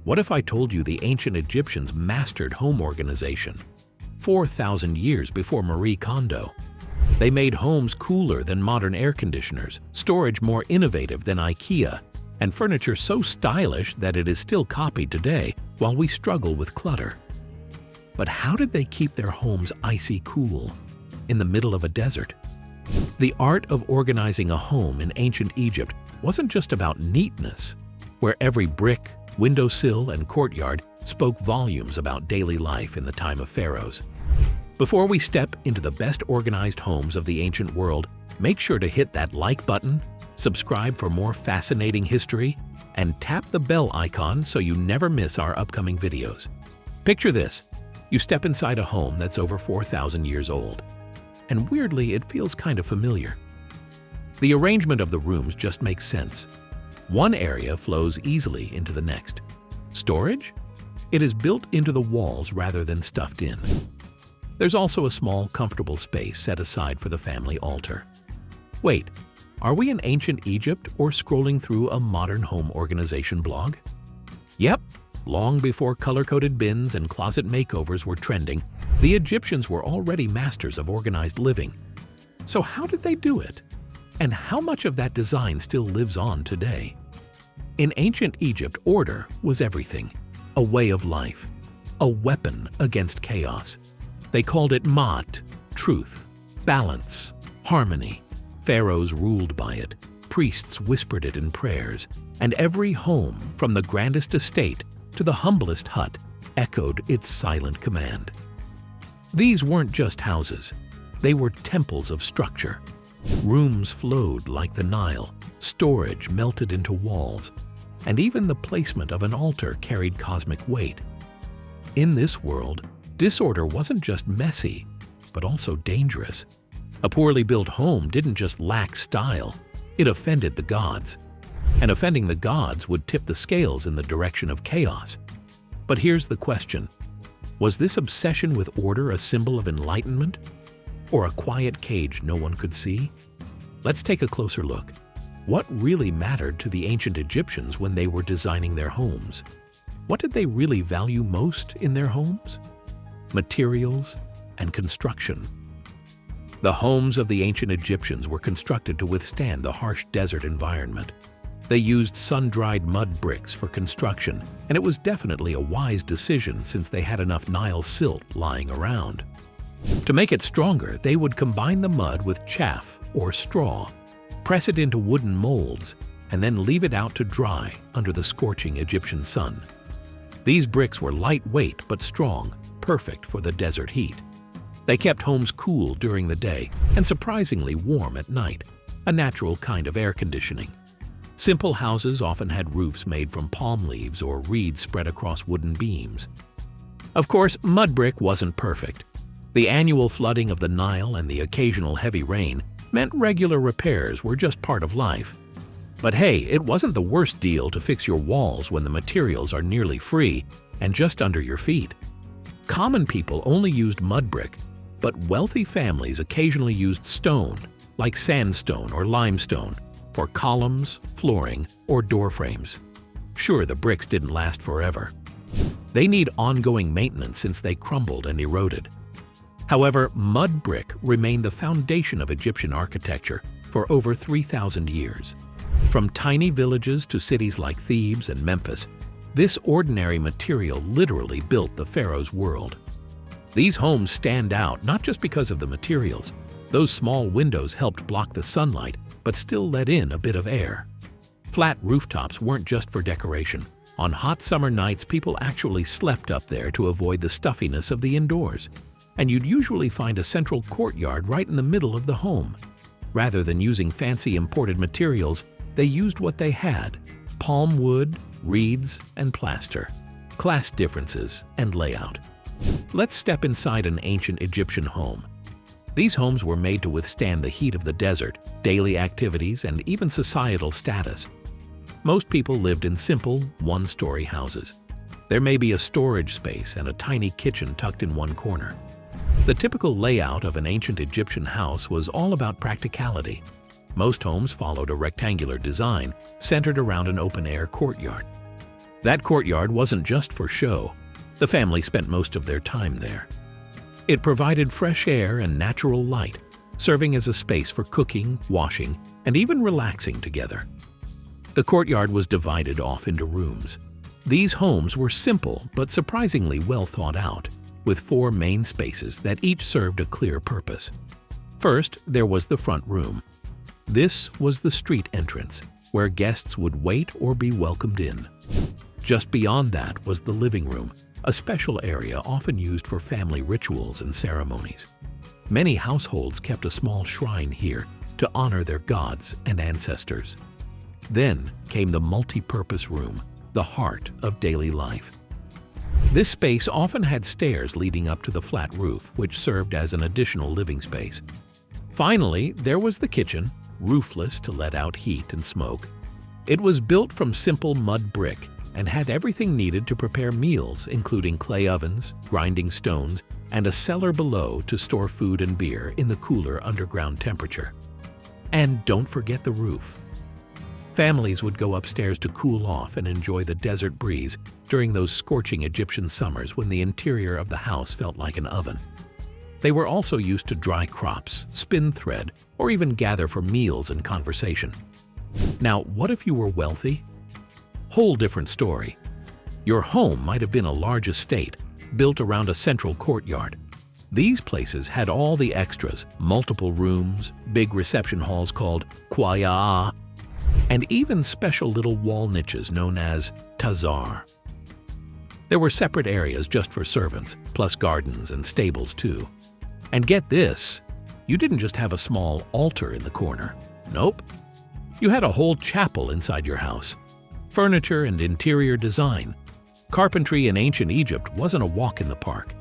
What if I told you the ancient Egyptians mastered home organization? 4,000 years before Marie Kondo. They made homes cooler than modern air conditioners, storage more innovative than IKEA, and furniture so stylish that it is still copied today while we struggle with clutter. But how did they keep their homes icy cool in the middle of a desert? The art of organizing a home in ancient Egypt wasn't just about neatness, where every brick, windowsill, and courtyard spoke volumes about daily life in the time of pharaohs. Before we step into the best organized homes of the ancient world, make sure to hit that like button, subscribe for more fascinating history, and tap the bell icon so you never miss our upcoming videos. Picture this. You step inside a home that's over 4,000 years old. And weirdly, it feels kind of familiar. The arrangement of the rooms just makes sense. One area flows easily into the next. Storage? It is built into the walls rather than stuffed in. There's also a small, comfortable space set aside for the family altar. Wait, are we in ancient Egypt or scrolling through a modern home organization blog? Yep, long before color-coded bins and closet makeovers were trending, the Egyptians were already masters of organized living. So how did they do it? And how much of that design still lives on today? In ancient Egypt, order was everything. A way of life. A weapon against chaos. They called it Ma'at, truth, balance, harmony. Pharaohs ruled by it. Priests whispered it in prayers. And every home, from the grandest estate to the humblest hut, echoed its silent command. These weren't just houses. They were temples of structure. Rooms flowed like the Nile, storage melted into walls, and even the placement of an altar carried cosmic weight. In this world, disorder wasn't just messy, but also dangerous. A poorly built home didn't just lack style, it offended the gods. And offending the gods would tip the scales in the direction of chaos. But here's the question. Was this obsession with order a symbol of enlightenment? Or a quiet cage no one could see? Let's take a closer look. What really mattered to the ancient Egyptians when they were designing their homes? What did they really value most in their homes? Materials and construction. The homes of the ancient Egyptians were constructed to withstand the harsh desert environment. They used sun-dried mud bricks for construction, and it was definitely a wise decision since they had enough Nile silt lying around. To make it stronger, they would combine the mud with chaff or straw, press it into wooden molds, and then leave it out to dry under the scorching Egyptian sun. These bricks were lightweight but strong, perfect for the desert heat. They kept homes cool during the day and surprisingly warm at night, a natural kind of air conditioning. Simple houses often had roofs made from palm leaves or reeds spread across wooden beams. Of course, mud brick wasn't perfect. The annual flooding of the Nile and the occasional heavy rain meant regular repairs were just part of life. But hey, it wasn't the worst deal to fix your walls when the materials are nearly free and just under your feet. Common people only used mud brick, but wealthy families occasionally used stone, like sandstone or limestone, for columns, flooring, or door frames. Sure, the bricks didn't last forever. They need ongoing maintenance since they crumbled and eroded. However, mud brick remained the foundation of Egyptian architecture for over 3,000 years. From tiny villages to cities like Thebes and Memphis, this ordinary material literally built the pharaoh's world. These homes stand out not just because of the materials. Those small windows helped block the sunlight, but still let in a bit of air. Flat rooftops weren't just for decoration. On hot summer nights, people actually slept up there to avoid the stuffiness of the indoors. And you'd usually find a central courtyard right in the middle of the home. Rather than using fancy imported materials, they used what they had: palm wood, reeds, and plaster. Class differences and layout. Let's step inside an ancient Egyptian home. These homes were made to withstand the heat of the desert, daily activities, and even societal status. Most people lived in simple, one-story houses. There may be a storage space and a tiny kitchen tucked in one corner. The typical layout of an ancient Egyptian house was all about practicality. Most homes followed a rectangular design centered around an open-air courtyard. That courtyard wasn't just for show. The family spent most of their time there. It provided fresh air and natural light, serving as a space for cooking, washing, and even relaxing together. The courtyard was divided off into rooms. These homes were simple but surprisingly well thought out, with 4 main spaces that each served a clear purpose. First, there was the front room. This was the street entrance, where guests would wait or be welcomed in. Just beyond that was the living room, a special area often used for family rituals and ceremonies. Many households kept a small shrine here to honor their gods and ancestors. Then came the multi-purpose room, the heart of daily life. This space often had stairs leading up to the flat roof, which served as an additional living space. Finally, there was the kitchen, roofless to let out heat and smoke. It was built from simple mud brick and had everything needed to prepare meals, including clay ovens, grinding stones, and a cellar below to store food and beer in the cooler underground temperature. And don't forget the roof. Families would go upstairs to cool off and enjoy the desert breeze during those scorching Egyptian summers when the interior of the house felt like an oven. They were also used to dry crops, spin thread, or even gather for meals and conversation. Now, what if you were wealthy? Whole different story. Your home might have been a large estate, built around a central courtyard. These places had all the extras, multiple rooms, big reception halls called quaya, and even special little wall niches known as tazar. There were separate areas just for servants, plus gardens and stables too. And get this, you didn't just have a small altar in the corner. Nope. You had a whole chapel inside your house. Furniture and interior design. Carpentry in ancient Egypt wasn't a walk in the park.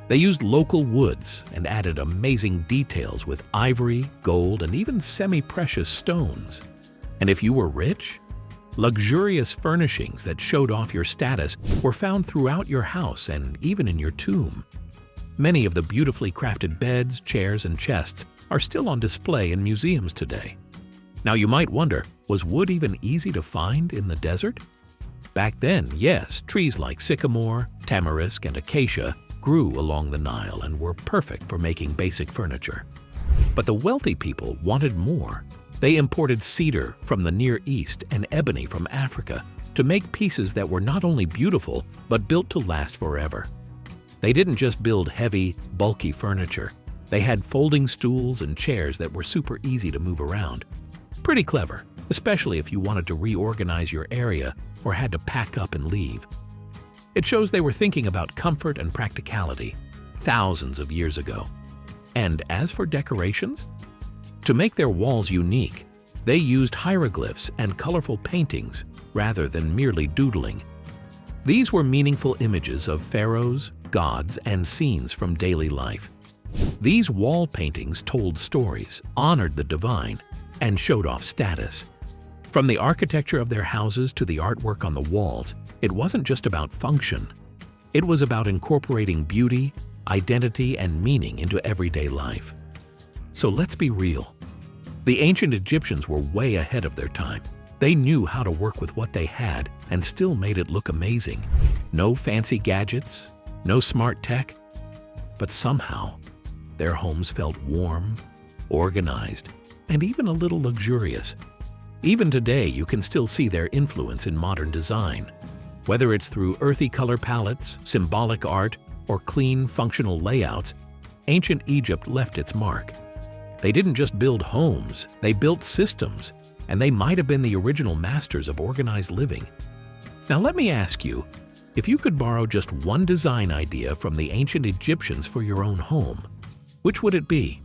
They used local woods and added amazing details with ivory, gold, and even semi-precious stones. And if you were rich, luxurious furnishings that showed off your status were found throughout your house and even in your tomb. Many of the beautifully crafted beds, chairs, and chests are still on display in museums today. Now you might wonder, was wood even easy to find in the desert? Back then, yes, trees like sycamore, tamarisk, and acacia grew along the Nile and were perfect for making basic furniture. But the wealthy people wanted more. They imported cedar from the Near East and ebony from Africa to make pieces that were not only beautiful, but built to last forever. They didn't just build heavy, bulky furniture. They had folding stools and chairs that were super easy to move around. Pretty clever, especially if you wanted to reorganize your area or had to pack up and leave. It shows they were thinking about comfort and practicality thousands of years ago. And as for decorations, to make their walls unique, they used hieroglyphs and colorful paintings rather than merely doodling. These were meaningful images of pharaohs, gods, and scenes from daily life. These wall paintings told stories, honored the divine, and showed off status. From the architecture of their houses to the artwork on the walls, it wasn't just about function. It was about incorporating beauty, identity, and meaning into everyday life. So let's be real. The ancient Egyptians were way ahead of their time. They knew how to work with what they had and still made it look amazing. No fancy gadgets, no smart tech, but somehow their homes felt warm, organized, and even a little luxurious. Even today, you can still see their influence in modern design. Whether it's through earthy color palettes, symbolic art, or clean, functional layouts, ancient Egypt left its mark. They didn't just build homes, they built systems, and they might have been the original masters of organized living. Now let me ask you, if you could borrow just one design idea from the ancient Egyptians for your own home, which would it be?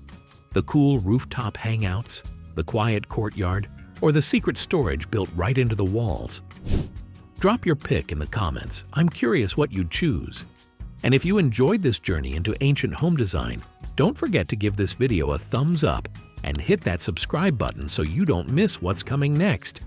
The cool rooftop hangouts, the quiet courtyard, or the secret storage built right into the walls? Drop your pick in the comments. I'm curious what you'd choose. And if you enjoyed this journey into ancient home design, don't forget to give this video a thumbs up and hit that subscribe button so you don't miss what's coming next.